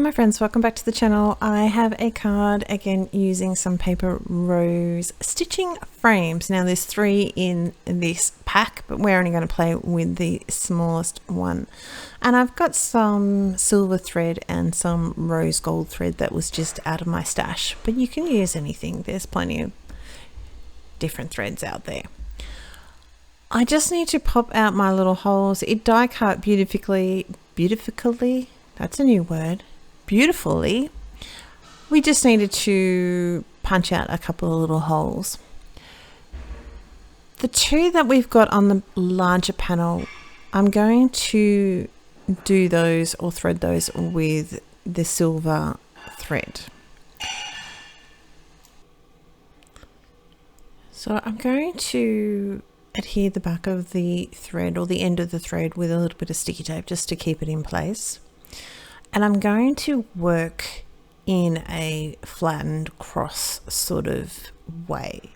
my friends, welcome back to the channel. I have a card again using some paper rose stitching frames. Now there's 3 in this pack, but we're only going to play with the smallest one. And I've got some silver thread and some rose gold thread that was just out of my stash, but you can use anything. There's plenty of different threads out there. I just need to pop out my little holes. It die cut beautifully, that's a new word, beautifully. We just needed to punch out a couple of little holes. The 2 that we've got on the larger panel, I'm going to do those or thread those with the silver thread. So I'm going to adhere the back of the thread or the end of the thread with a little bit of sticky tape just to keep it in place. And I'm going to work in a flattened cross sort of way.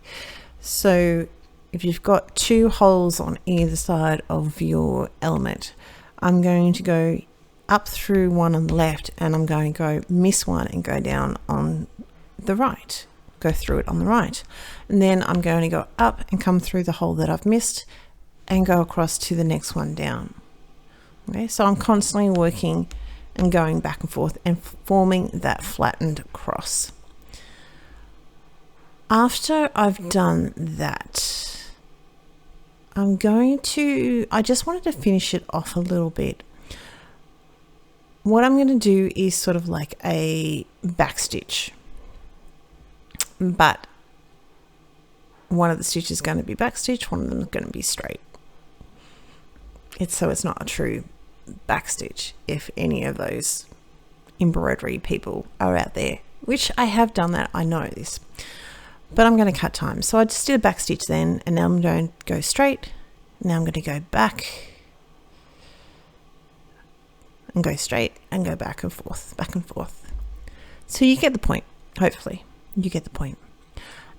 So if you've got 2 holes on either side of your element, I'm going to go up through one on the left and I'm going to go miss one and go down on the right, go through it on the right. And then I'm going to go up and come through the hole that I've missed and go across to the next one down. Okay, so I'm constantly working and going back and forth and forming that flattened cross. After I've done that, I just wanted to finish it off a little bit. What I'm going to do is sort of like a back stitch, but one of the stitches is going to be back stitch, one of them is going to be straight. So it's not a true back stitch if any of those embroidery people are out there, which I have done that, I know this, but I'm going to cut time. So I just did a back stitch then, and now I'm going to go straight. Now I'm going to go back and go straight and go back and forth, back and forth. So you get the point, hopefully you get the point.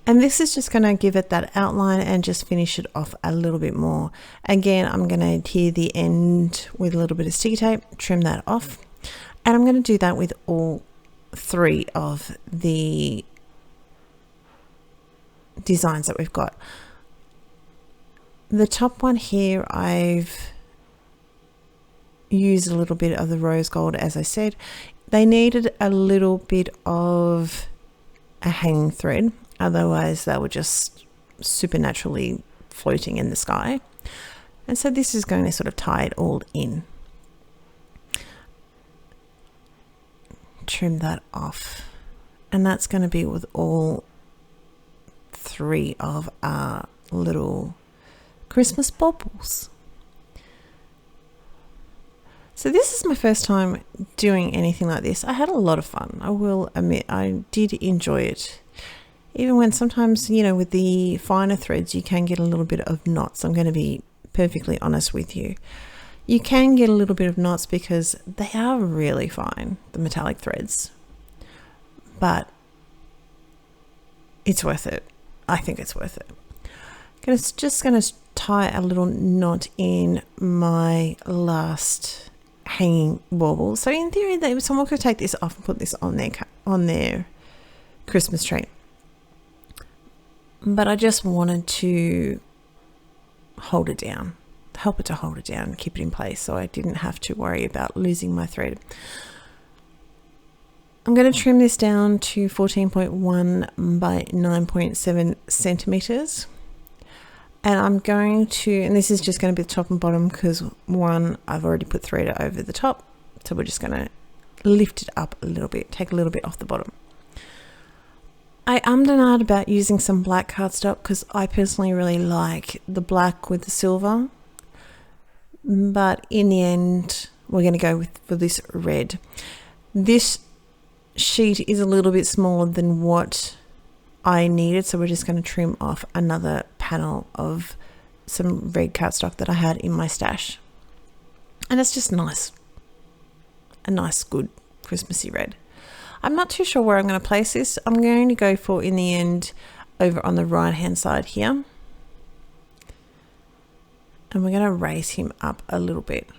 And this is just going to give it that outline and just finish it off a little bit more. Again, I'm going to adhere the end with a little bit of sticky tape, trim that off. And I'm going to do that with all 3 of the designs that we've got. The top one here, I've used a little bit of the rose gold, as I said. They needed a little bit of a hanging thread. Otherwise, they were just supernaturally floating in the sky. And so this is going to sort of tie it all in. Trim that off. And that's going to be with all 3 of our little Christmas baubles. So this is my first time doing anything like this. I had a lot of fun. I will admit, I did enjoy it. Even when sometimes, you know, with the finer threads, you can get a little bit of knots. I'm going to be perfectly honest with you. You can get a little bit of knots because they are really fine, the metallic threads. But it's worth it. I think it's worth it. Just going to tie a little knot in my last hanging bauble. So in theory, someone could take this off and put this on their Christmas tree. But I just wanted to hold it down, help it to hold it down, keep it in place, so I didn't have to worry about losing my thread. I'm going to trim this down to 14.1 by 9.7 centimeters. And I'm going to, and this is just going to be the top and bottom because one, I've already put thread over the top. So we're just going to lift it up a little bit, take a little bit off the bottom. I ummed and ahed about using some black cardstock because I personally really like the black with the silver. But in the end, we're going to go for this red. This sheet is a little bit smaller than what I needed, so we're just going to trim off another panel of some red cardstock that I had in my stash. And it's just nice. A nice, good Christmassy red. I'm not too sure where I'm going to place this. I'm going to go for, in the end, over on the right hand side here. And we're going to raise him up a little bit.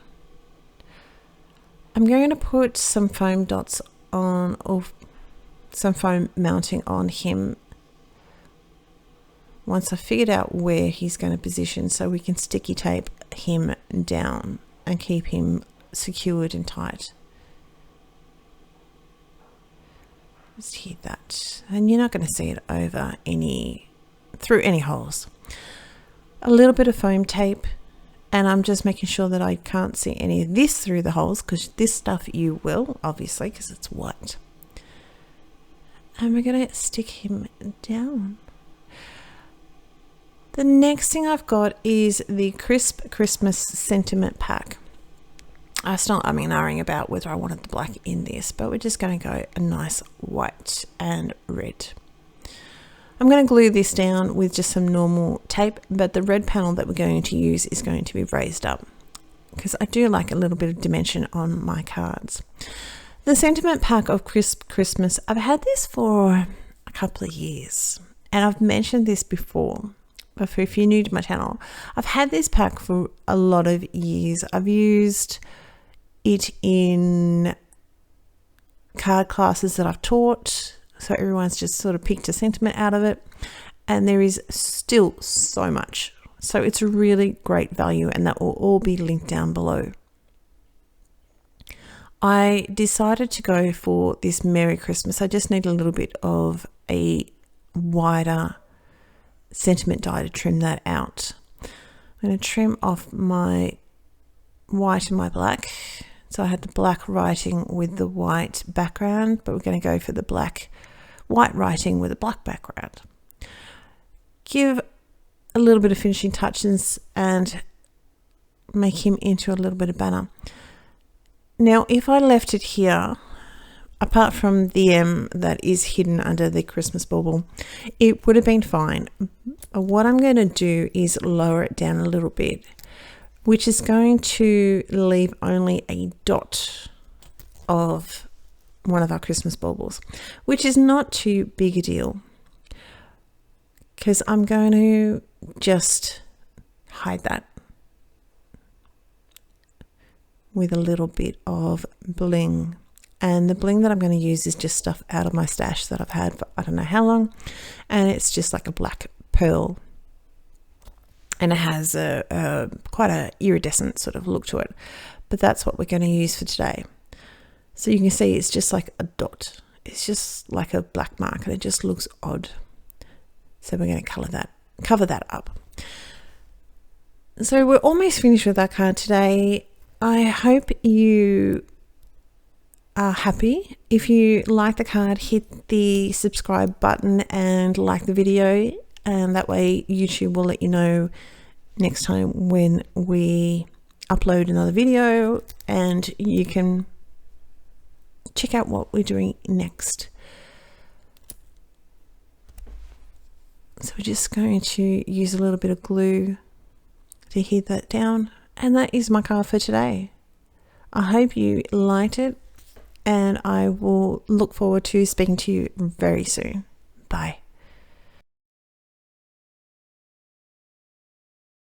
I'm going to put some foam dots on, or some foam mounting on him once I figured out where he's going to position, so we can sticky tape him down and keep him secured and tight. Just hit that, and you're not going to see it through any holes. A little bit of foam tape, and I'm just making sure that I can't see any of this through the holes, because this stuff you will, obviously, because it's white. And we're going to stick him down. The next thing I've got is the Crisp Christmas Sentiment Pack. I was not umming about whether I wanted the black in this, but we're just going to go a nice white and red. I'm going to glue this down with just some normal tape, but the red panel that we're going to use is going to be raised up, because I do like a little bit of dimension on my cards. The Sentiment Pack of Crisp Christmas, I've had this for a couple of years, and I've mentioned this before. But if you're new to my channel, I've had this pack for a lot of years. I've used it in card classes that I've taught, so everyone's just sort of picked a sentiment out of it, and there is still so much. So it's a really great value, and that will all be linked down below. I decided to go for this Merry Christmas. I just need a little bit of a wider sentiment die to trim that out. I'm going to trim off my white and my black. So I had the black writing with the white background, but we're going to go for the white writing with a black background. Give a little bit of finishing touches and make him into a little bit of banner. Now, if I left it here, apart from the M that is hidden under the Christmas bauble, it would have been fine. What I'm going to do is lower it down a little bit, which is going to leave only a dot of one of our Christmas baubles, which is not too big a deal, because I'm going to just hide that with a little bit of bling. And the bling that I'm going to use is just stuff out of my stash that I've had for I don't know how long, and it's just like a black pearl, and it has a quite a iridescent sort of look to it, but that's what we're going to use for today. So you can see it's just like a dot, it's just like a black mark, and it just looks odd. So we're going to cover that up. So we're almost finished with our card today. I hope you are happy. If you like the card, hit the subscribe button and like the video, and that way YouTube will let you know next time when we upload another video, and you can check out what we're doing next. So we're just going to use a little bit of glue to heat that down, and that is my card for today. I hope you liked it, and I will look forward to speaking to you very soon. Bye.